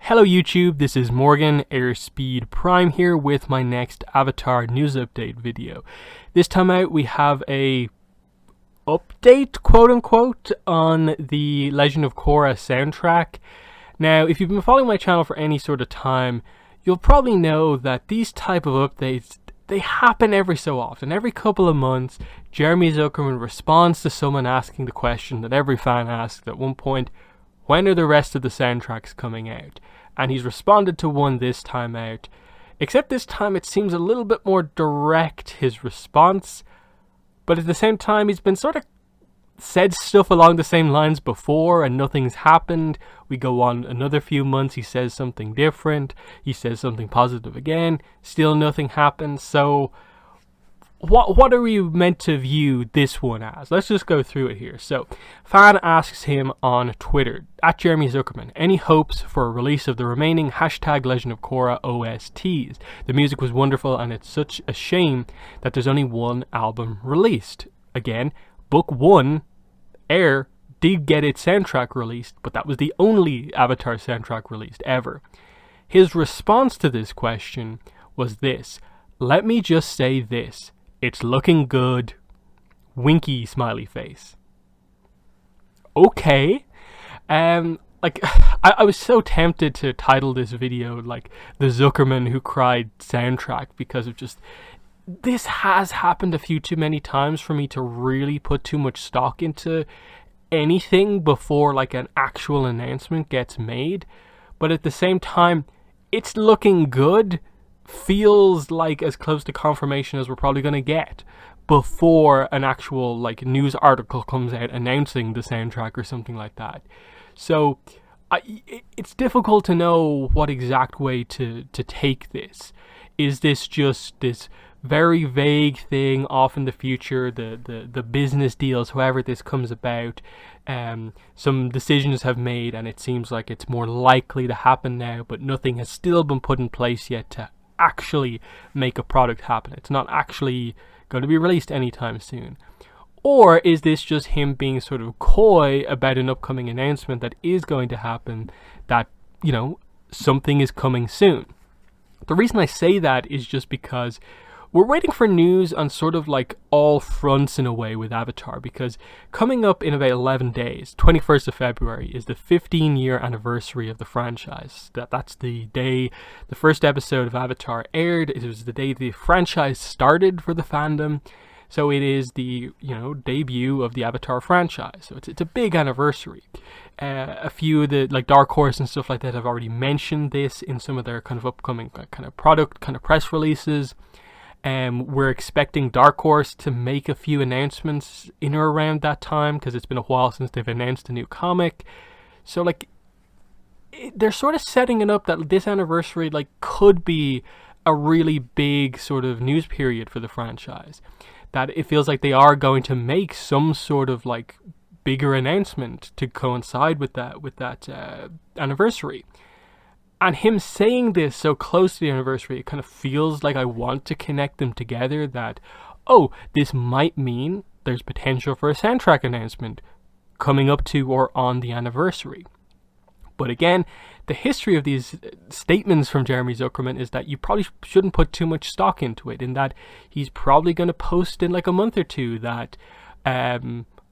Hello YouTube, this is Morgan, Airspeed Prime here with my next Avatar news update video. This time out we have a update, quote unquote, on the Legend of Korra soundtrack. Now, if you've been following my channel for any sort of time, you'll probably know that these type of updates, they happen every so often. Every couple of months, Jeremy Zuckerman responds to someone asking the question that every fan asked at one point: when are the rest of the soundtracks coming out? And he's responded to one this time out, except this time it seems a little bit more direct, his response, but at the same time he's been sort of said stuff along the same lines before and nothing's happened. We go on another few months, he says something different, he says something positive again, still nothing happens. So what are we meant to view this one as? Let's just go through it here. So, fan asks him on Twitter, at Jeremy Zuckerman, any hopes for a release of the remaining #Legend of Korra OSTs? The music was wonderful and it's such a shame that there's only one album released. Again, Book 1, Air, did get its soundtrack released, but that was the only Avatar soundtrack released ever. His response to this question was this: let me just say this. It's looking good. Winky smiley face. Okay. I was so tempted to title this video like the Zuckerman who cried soundtrack, because of just, this has happened a few too many times for me to really put too much stock into anything before like an actual announcement gets made. But at the same time, it's looking good feels like as close to confirmation as we're probably going to get before an actual like news article comes out announcing the soundtrack or something like that. So it's difficult to know what exact way to take this. Is this just this very vague thing off in the future, the business deals, however this comes about, some decisions have made and it seems like it's more likely to happen now, but nothing has still been put in place yet to actually make a product happen. It's not actually going to be released anytime soon. Or is this just him being sort of coy about an upcoming announcement that is going to happen, that, you know, something is coming soon? The reason I say that is just because we're waiting for news on sort of like all fronts in a way with Avatar, because coming up in about 11 days, 21st of February, is the 15-year anniversary of the franchise. That's the day the first episode of Avatar aired. It was the day the franchise started for the fandom. So it is the, you know, debut of the Avatar franchise. So it's a big anniversary. A few of the like Dark Horse and stuff like that have already mentioned this in some of their kind of upcoming kind of product kind of press releases. We're expecting Dark Horse to make a few announcements in or around that time, because it's been a while since they've announced a new comic. So like they're sort of setting it up that this anniversary like could be a really big sort of news period for the franchise, that it feels like they are going to make some sort of like bigger announcement to coincide with that anniversary. And him saying this so close to the anniversary, it kind of feels like I want to connect them together, that, oh, this might mean there's potential for a soundtrack announcement coming up to or on the anniversary. But again, the history of these statements from Jeremy Zuckerman is that you probably shouldn't put too much stock into it, in that he's probably going to post in like a month or two that,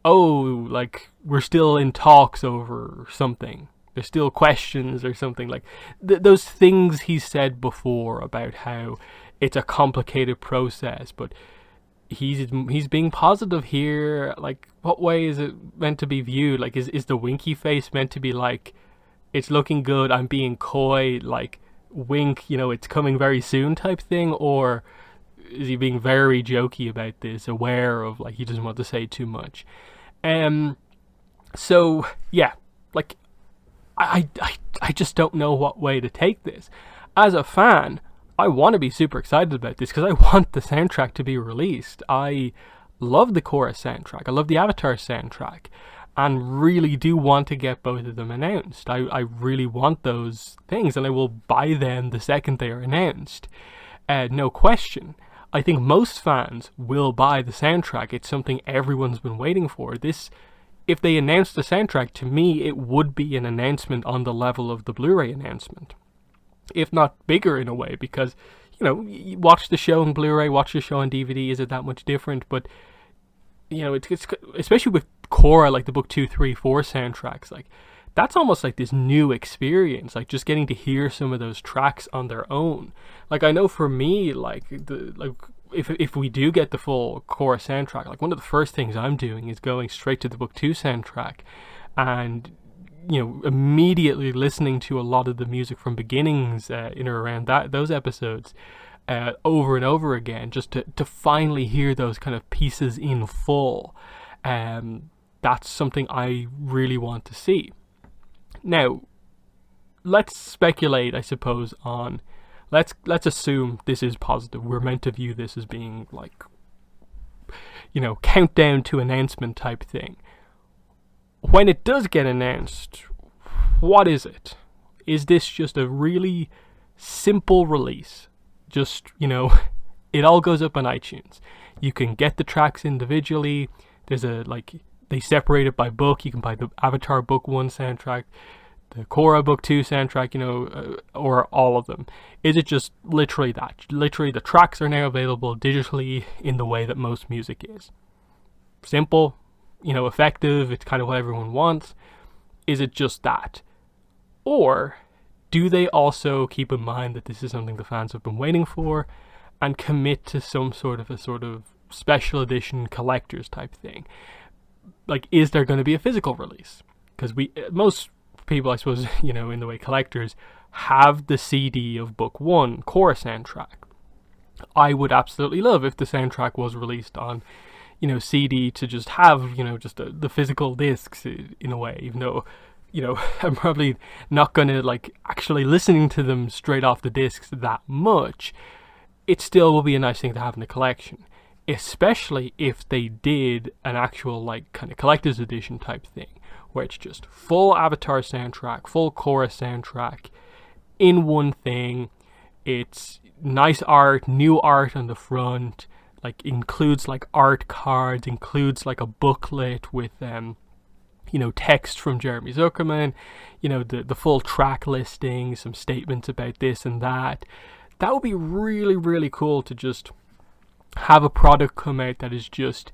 oh, like we're still in talks over something. There's still questions or something, like those things he said before about how it's a complicated process, but he's being positive here. Like, what way is it meant to be viewed? Like, is the winky face meant to be like, it's looking good, I'm being coy, like wink, you know, it's coming very soon type thing? Or is he being very jokey about this, aware of like he doesn't want to say too much? So yeah, like I just don't know what way to take this. As a fan, I want to be super excited about this because I want the soundtrack to be released. I love the Korra soundtrack. I love the Avatar soundtrack, and really do want to get both of them announced. I really want those things, and I will buy them the second they are announced. No question. I think most fans will buy the soundtrack. It's something everyone's been waiting for. This if they announced the soundtrack, to me, it would be an announcement on the level of the Blu-ray announcement, if not bigger in a way, because, you watch the show on Blu-ray, watch the show on DVD, is it that much different? But, it's especially with Korra, like the book 2, 3, 4 soundtracks, like, that's almost like this new experience, like just getting to hear some of those tracks on their own. Like, I know for me, if we do get the full Korra soundtrack, like one of the first things I'm doing is going straight to the book 2 soundtrack and, immediately listening to a lot of the music from beginnings in or around those episodes over and over again, just to finally hear those kind of pieces in full. That's something I really want to see. Now, let's speculate, I suppose, on... Let's assume this is positive. We're meant to view this as being like, countdown to announcement type thing. When it does get announced, what is it? Is this just a really simple release? Just, it all goes up on iTunes. You can get the tracks individually. There's they separate it by book. You can buy the Avatar Book 1 soundtrack, the Korra Book 2 soundtrack, or all of them. Is it just literally that? Literally, the tracks are now available digitally in the way that most music is. Simple, effective, it's kind of what everyone wants. Is it just that? Or do they also keep in mind that this is something the fans have been waiting for and commit to some sort of special edition collector's type thing? Like, is there going to be a physical release? Because most people, I suppose, in the way collectors, have the CD of Book 1, Korra Soundtrack. I would absolutely love if the soundtrack was released on, CD, to just have, just the physical discs in a way, even though, I'm probably not going to, actually listening to them straight off the discs that much. It still will be a nice thing to have in the collection, especially if they did an actual, kind of collector's edition type thing, where it's just full Avatar soundtrack, full Korra soundtrack in one thing. It's nice art, new art on the front, includes art cards, includes a booklet with text from Jeremy Zuckerman, the full track listing, some statements about this and that. That would be really, really cool to just have a product come out that is just,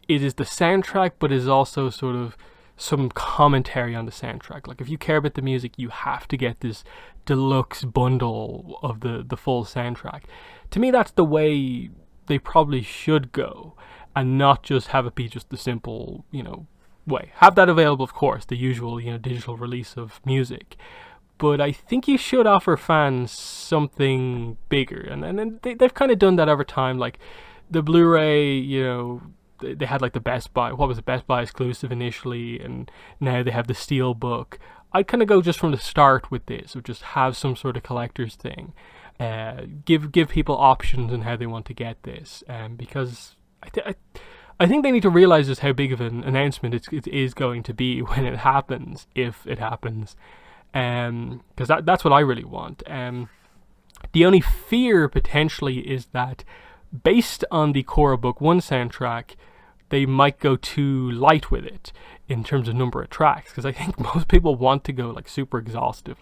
it is the soundtrack, but is also sort of some commentary on the soundtrack. Like, if you care about the music, you have to get this deluxe bundle of the full soundtrack. To me, that's the way they probably should go, and not just have it be just the simple, way. Have that available, of course, the usual, digital release of music. But I think you should offer fans something bigger. And they've kind of done that over time. Like, the Blu-ray, they had the Best Buy. What was it? Best Buy exclusive initially, and now they have the Steelbook. I'd kind of go just from the start with this, or just have some sort of collector's thing. Give people options on how they want to get this. Because I think they need to realize just how big of an announcement it is going to be when it happens, if it happens. Because that's what I really want. The only fear potentially is that, based on the Korra Book 1 soundtrack, they might go too light with it in terms of number of tracks, because I think most people want to go super exhaustive,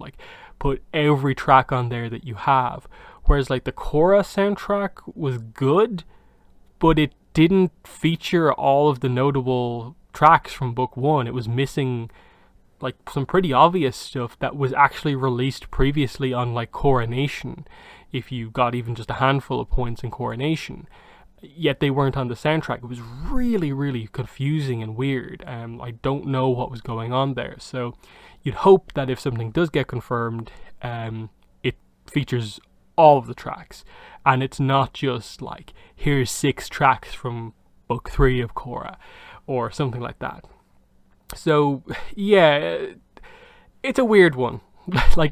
put every track on there that you have, whereas the Korra soundtrack was good, but it didn't feature all of the notable tracks from Book 1. It was missing some pretty obvious stuff that was actually released previously on Coronation, if you got even just a handful of points in Coronation. Yet they weren't on the soundtrack. It was really, really confusing and weird. I don't know what was going on there. So you'd hope that if something does get confirmed, it features all of the tracks. And it's not just here's 6 tracks from Book 3 of Korra, or something like that. So, yeah, it's a weird one.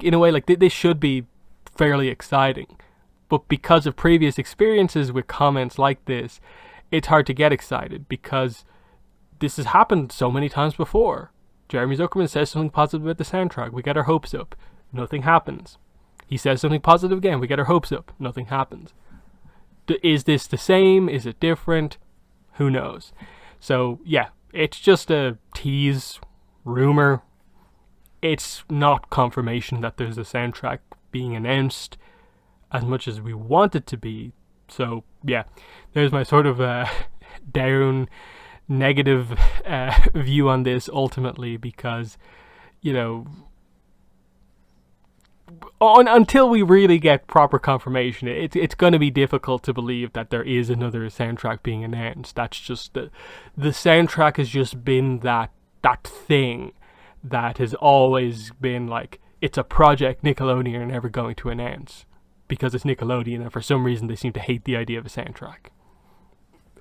In a way, this should be fairly exciting. But because of previous experiences with comments like this, it's hard to get excited, because this has happened so many times before. Jeremy Zuckerman says something positive about the soundtrack. We get our hopes up. Nothing happens. He says something positive again. We get our hopes up. Nothing happens. Is this the same? Is it different? Who knows? So, yeah, it's just a tease, rumor. It's not confirmation that there's a soundtrack being announced as much as we want it to be. So yeah, there's my sort of down, negative view on this ultimately, because, you know, until we really get proper confirmation, it's going to be difficult to believe that there is another soundtrack being announced. That's just the soundtrack has just been that thing that has always been like, it's a project Nickelodeon are never going to announce because it's Nickelodeon, and for some reason they seem to hate the idea of a soundtrack.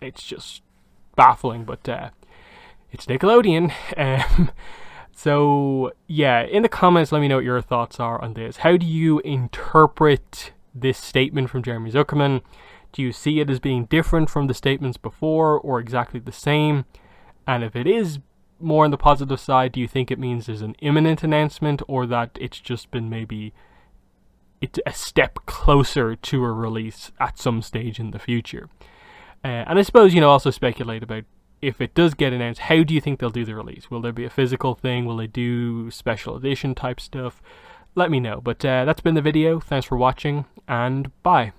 It's just baffling, but it's Nickelodeon. So yeah, in the comments, let me know what your thoughts are on this. How do you interpret this statement from Jeremy Zuckerman? Do you see it as being different from the statements before, or exactly the same? And if it is more on the positive side, do you think it means there's an imminent announcement, or that it's just been maybe it's a step closer to a release at some stage in the future? And I suppose, you know, also speculate about, if it does get announced, how do you think they'll do the release? Will there be a physical thing? Will they do special edition type stuff? Let me know. But that's been the video. Thanks for watching, and bye.